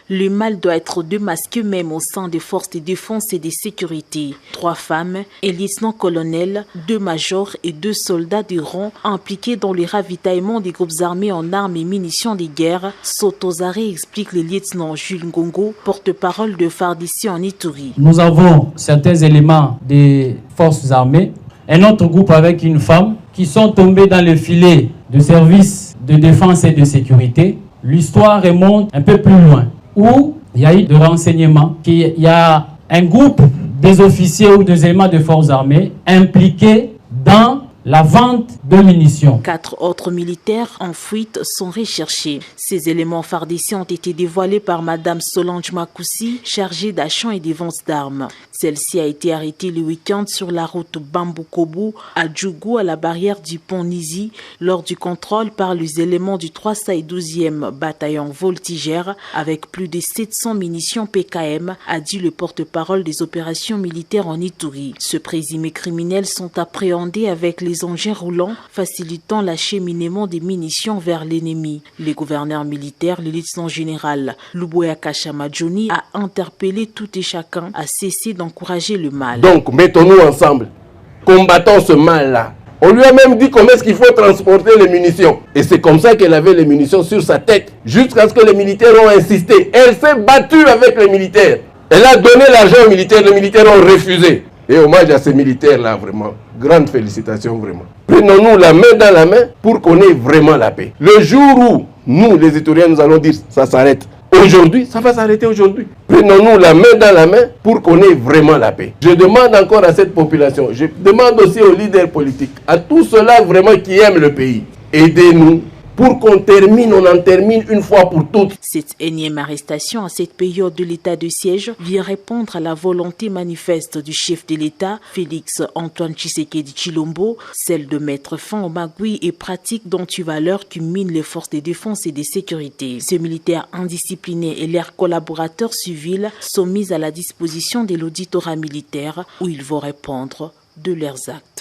Le mal doit être démasqué même au sein des forces de défense et de sécurité. 3 femmes, un lieutenant-colonel, 2 majors et 2 soldats de rang impliqués dans le ravitaillement des groupes armés en armes et munitions de guerre sont aux arrêts, explique le lieutenant Jules Ngongo, porte-parole de FARDC en Ituri. Nous avons certains éléments des forces armées, un autre groupe avec une femme qui sont tombés dans le filet de services de défense et de sécurité. L'histoire remonte un peu plus loin, où il y a eu des renseignements qu'il y a un groupe des officiers ou des éléments de forces armées impliqués dans la vente de munitions. 4 autres militaires en fuite sont recherchés. Ces éléments FARDC ont été dévoilés par Madame Solange Makoussi, chargée d'achat et des ventes d'armes. Celle-ci a été arrêtée le week-end sur la route Bambou-Kobo à Djougou, à la barrière du pont Nizi, lors du contrôle par les éléments du 312e bataillon voltigère avec plus de 700 munitions PKM, a dit le porte-parole des opérations militaires en Ituri. Ce présumé criminels sont appréhendés avec les engins roulants facilitant l'acheminement des munitions vers l'ennemi. Le gouverneur militaire, le lieutenant général Luboya Kashamadjoni, a interpellé tout et chacun à cesser d'encourager le mal. Donc mettons-nous ensemble, combattons ce mal-là. On lui a même dit comment est-ce qu'il faut transporter les munitions. Et c'est comme ça qu'elle avait les munitions sur sa tête, jusqu'à ce que les militaires ont insisté. Elle s'est battue avec les militaires. Elle a donné l'argent aux militaires, les militaires ont refusé. Et hommage à ces militaires-là, vraiment. Grande félicitations, vraiment. Prenons-nous la main dans la main pour qu'on ait vraiment la paix. Le jour où nous, les Ituriens, nous allons dire ça s'arrête aujourd'hui, ça va s'arrêter aujourd'hui. Prenons-nous la main dans la main pour qu'on ait vraiment la paix. Je demande encore à cette population, je demande aussi aux leaders politiques, à tous ceux-là vraiment qui aiment le pays, aidez-nous. Pour qu'on termine, on en termine une fois pour toutes. Cette énième arrestation à cette période de l'état de siège vient répondre à la volonté manifeste du chef de l'État, Félix Antoine Tshisekedi Tshilombo, celle de mettre fin aux magouilles et pratiques d'antivaleurs qui minent les forces de défense et de sécurité. Ces militaires indisciplinés et leurs collaborateurs civils sont mis à la disposition de l'auditorat militaire où ils vont répondre de leurs actes.